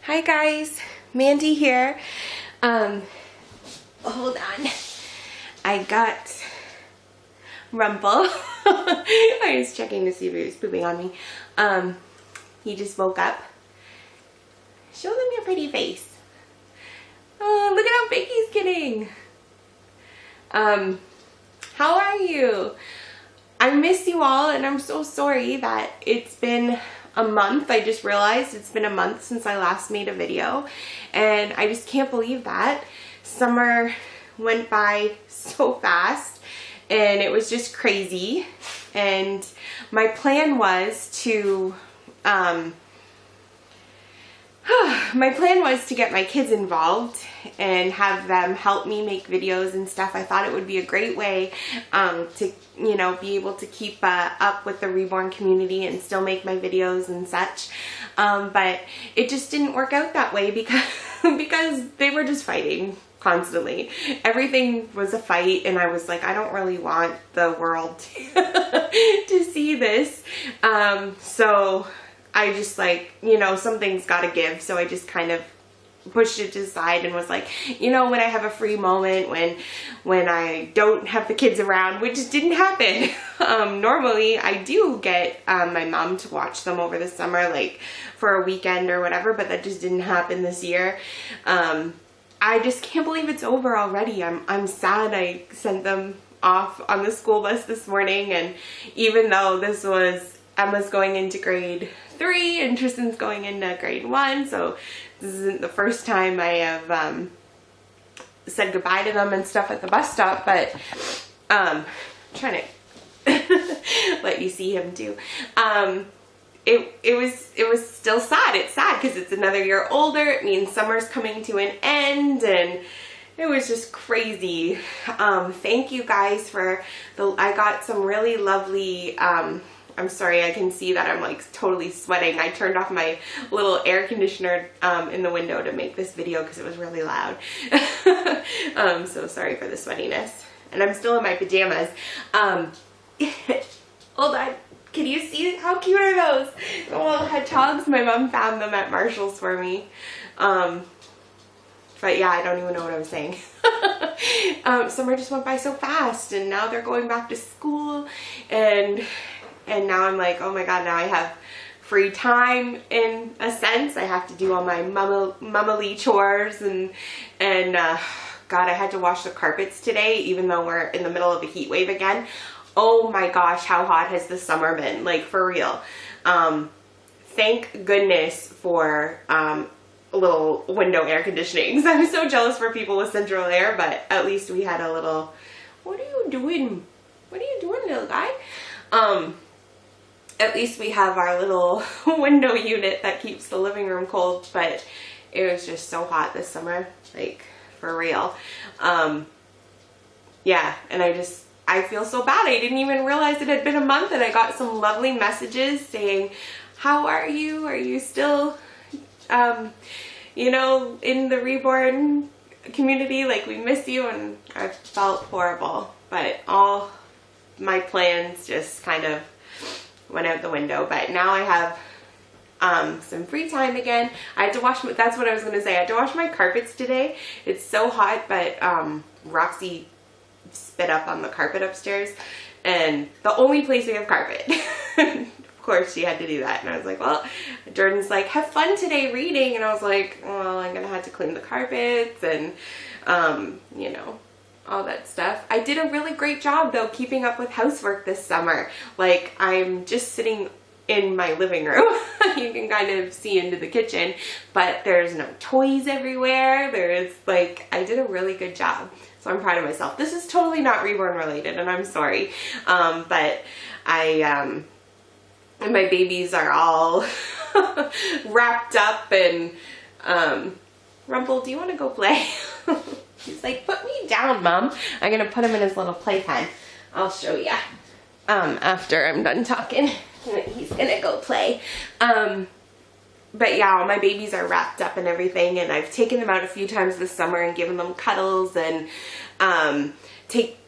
Hi guys, Mandy here. Hold on. I got Rumple. I was checking to see if he was pooping on me. He just woke up. Show them your pretty face. Oh, look at how big he's getting. How are you? I miss you all, and I'm so sorry that it's been a month. I just realized it's been a month since I last made a video, and I just can't believe that. Summer went by so fast, and it was just crazy. And my plan was to get my kids involved and have them help me make videos and stuff. I thought it would be a great way to, you know, be able to keep up with the reborn community and still make my videos and such. But it just didn't work out that way because they were just fighting constantly. Everything was a fight, and I was like, I don't really want the world to see this. So I just, like, you know, something's got to give. So I just kind of pushed it to the side and was like, you know, when I have a free moment, when I don't have the kids around, which didn't happen. Normally I do get my mom to watch them over the summer, like for a weekend or whatever, but that just didn't happen this year. I just can't believe it's over already. I'm sad. I sent them off on the school bus this morning, and even though this was Emma's going into grade 3 and Tristan's going into grade 1, so this isn't the first time I have said goodbye to them and stuff at the bus stop, but I'm trying to let you see him too. It was still sad. It's sad because it's another year older. It means summer's coming to an end, and it was just crazy. Thank you guys for I got some really lovely, I'm sorry, I can see that I'm like totally sweating. I turned off my little air conditioner in the window to make this video because it was really loud. So sorry for the sweatiness. And I'm still in my pajamas. Hold on. Can you see how cute are those? The little hedgehogs. My mom found them at Marshall's for me. But yeah, I don't even know what I was saying. Summer just went by so fast, and now they're going back to school, and now I'm like, oh my god, now I have free time in a sense. I have to do all my mummy chores, and God, I had to wash the carpets today, even though we're in the middle of a heat wave again. Oh my gosh, how hot has this summer been? Like, for real. Thank goodness for little window air conditioning. I'm so jealous for people with central air, but at least we had a little, what are you doing? What are you doing, little guy? At least we have our little window unit that keeps the living room cold, but it was just so hot this summer, like, for real. Yeah, and I feel so bad. I didn't even realize it had been a month, and I got some lovely messages saying, how are you? Are you still, you know, in the reborn community? Like, we miss you, and I felt horrible, but all my plans just kind of went out the window. But now I have some free time again. I had to wash that's what I was going to say. I had to wash my carpets today. It's so hot, but Roxy spit up on the carpet upstairs, and the only place we have carpet. Of course she had to do that, and I was like, well, Jordan's like, have fun today reading, and I was like, well, I'm gonna have to clean the carpets and you know, all that stuff. I did a really great job though keeping up with housework this summer. Like, I'm just sitting in my living room. You can kind of see into the kitchen, but there's no toys everywhere. There's, like, I did a really good job. So I'm proud of myself. This is totally not reborn related, and I'm sorry. But and my babies are all wrapped up, and Rumple, do you want to go play? He's like, put me down, Mom. I'm gonna put him in his little playpen. I'll show you after I'm done talking. He's gonna go play. But yeah, all my babies are wrapped up and everything, and I've taken them out a few times this summer and given them cuddles, and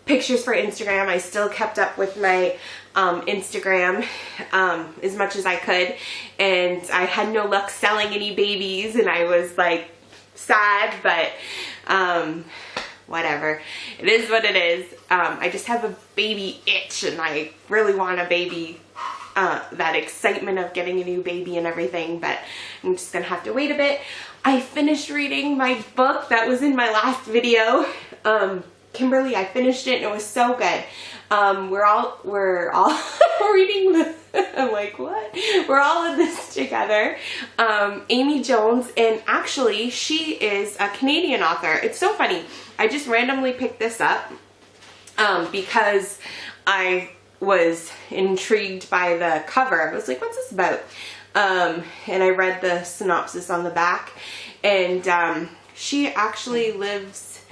pictures for Instagram. I still kept up with my Instagram as much as I could, and I had no luck selling any babies, and I was like sad, but whatever. It is what it is. I just have a baby itch, and I really want a baby, that excitement of getting a new baby and everything, but I'm just gonna have to wait a bit. I finished reading my book that was in my last video. Kimberly, I finished it and it was so good. We're all reading the, I'm like, what? We're all in this together. Amy Jones, and actually she is a Canadian author. It's so funny. I just randomly picked this up because I was intrigued by the cover. I was like, what's this about? And I read the synopsis on the back, and she actually lives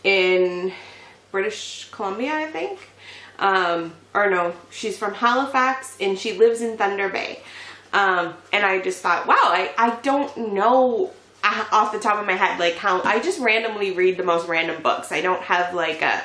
in British Columbia, I think. Or no, she's from Halifax, and she lives in Thunder Bay. And I just thought, wow, I don't know off the top of my head, like how, I just randomly read the most random books. I don't have like a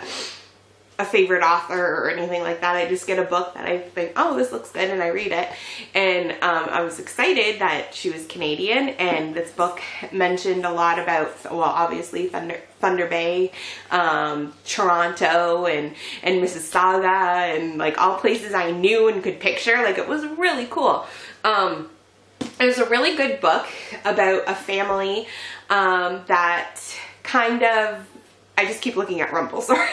favorite author or anything like that. I just get a book that I think, oh, this looks good, and I read it. And I was excited that she was Canadian, and this book mentioned a lot about, well, obviously Thunder Bay, Toronto, and Mississauga, and like all places I knew and could picture. Like, it was really cool. It was a really good book about a family that kind of, I just keep looking at Rumple, sorry.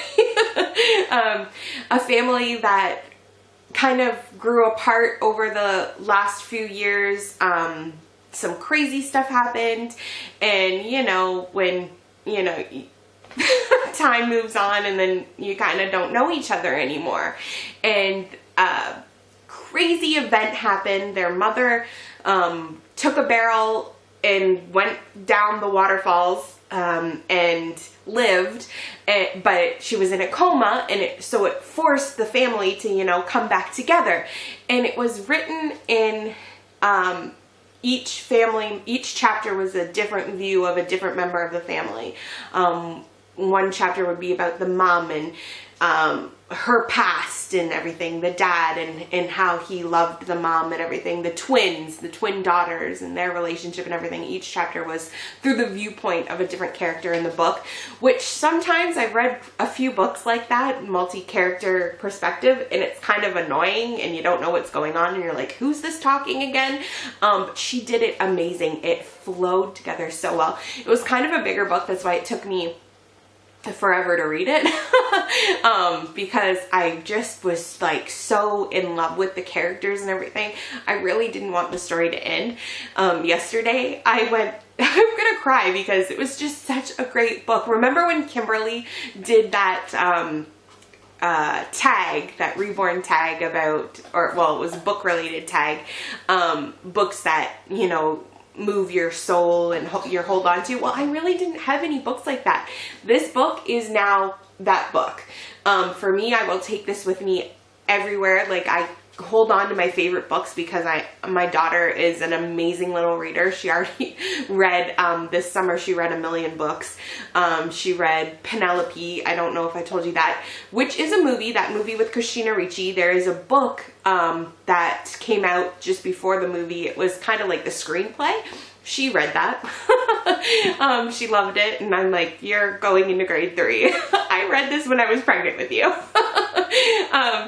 A family that kind of grew apart over the last few years. Some crazy stuff happened, and you know, when, you know, time moves on, and then you kind of don't know each other anymore. And a crazy event happened. Their mother took a barrel and went down the waterfalls and lived, but she was in a coma, and so it forced the family to, you know, come back together. And it was written in each family, each chapter was a different view of a different member of the family. One chapter would be about the mom and her past and everything, the dad and how he loved the mom and everything, the twins, the twin daughters and their relationship and everything. Each chapter was through the viewpoint of a different character in the book, which sometimes I've read a few books like that, multi-character perspective, and it's kind of annoying and you don't know what's going on and you're like, who's this talking again? But she did it amazing. It flowed together so well. It was kind of a bigger book, that's why it took me forever to read it. Because I just was like so in love with the characters and everything. I really didn't want the story to end. Yesterday I went, I'm gonna cry because it was just such a great book. Remember when Kimberly did that tag, that reborn tag about, or well, it was a book related tag, books that, you know, move your soul and your hold on to. Well, I really didn't have any books like that. This book is now that book. For me, I will take this with me everywhere. Like, I hold on to my favorite books because my daughter is an amazing little reader. She already read, this summer she read 1 million books. She read Penelope, I don't know if I told you that, which is a movie, that movie with Christina Ricci. There is a book that came out just before the movie. It was kind of like the screenplay. She read that. She loved it, and I'm like, you're going into grade 3. I read this when I was pregnant with you.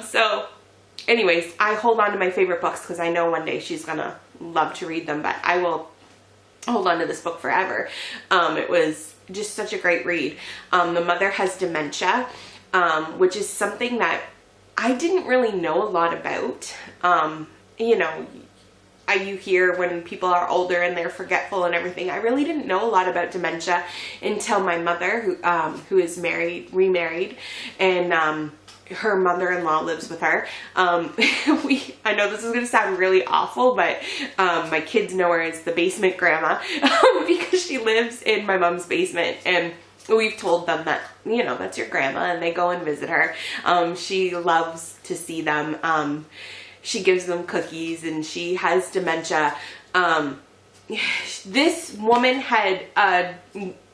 So anyways, I hold on to my favorite books because I know one day she's gonna love to read them, but I will hold on to this book forever. It was just such a great read. The mother has dementia, which is something that I didn't really know a lot about. You know, you hear when people are older and they're forgetful and everything. I really didn't know a lot about dementia until my mother, who is remarried, and her mother-in-law lives with her. I know this is going to sound really awful, but my kids know her as the basement grandma because she lives in my mom's basement, and we've told them that, you know, that's your grandma, and they go and visit her. She loves to see them. She gives them cookies, and she has dementia. this woman had a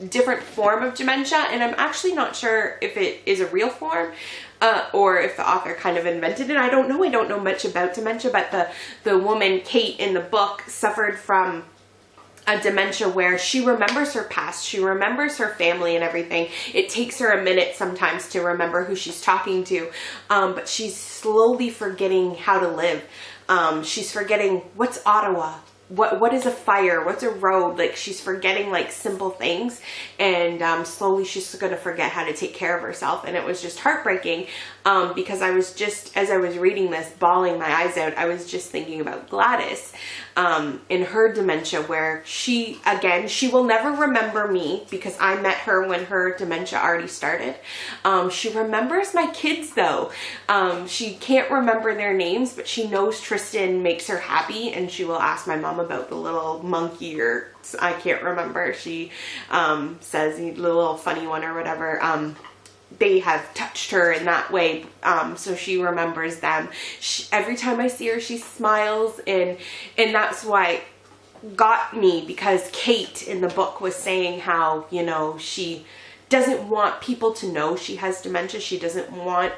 different form of dementia, and I'm actually not sure if it is a real form or if the author kind of invented it. I don't know much about dementia, but the woman, Kate, in the book suffered from a dementia where she remembers her past, she remembers her family and everything. It takes her a minute sometimes to remember who she's talking to, but she's slowly forgetting how to live. She's forgetting what's Ottawa, what is a fire, what's a road. Like, she's forgetting like simple things, and slowly she's gonna forget how to take care of herself. And it was just heartbreaking, because I was just, as I was reading this, bawling my eyes out. I was just thinking about Gladys in her dementia, where she will never remember me because I met her when her dementia already started. She remembers my kids though. She can't remember their names, but she knows Tristan makes her happy, and she will ask my mom about the little monkey, or I can't remember. She says the little funny one or whatever. They have touched her in that way, so she remembers them. Every time I see her, she smiles, and that's why it got me, because Kate in the book was saying how, you know, she doesn't want people to know she has dementia. She doesn't want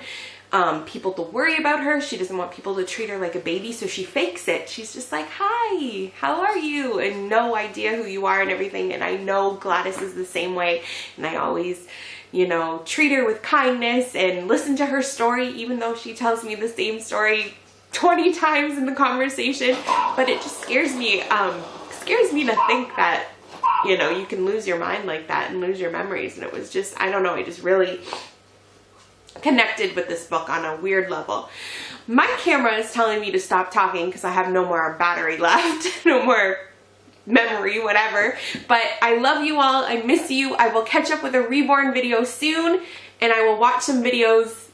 people to worry about her. She doesn't want people to treat her like a baby, so she fakes it. She's just like, hi, how are you? And no idea who you are and everything. And I know Gladys is the same way, and I always, you know, treat her with kindness and listen to her story, even though she tells me the same story 20 times in the conversation. But it just scares me to think that, you know, you can lose your mind like that and lose your memories. And it was just, I don't know, I just really connected with this book on a weird level. My camera is telling me to stop talking because I have no more battery left, no more memory, whatever. But I love you all. I miss you. I will catch up with a reborn video soon, and I will watch some videos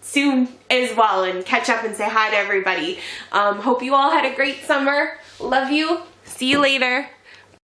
soon as well and catch up and say hi to everybody. Hope you all had a great summer. Love you. See you later.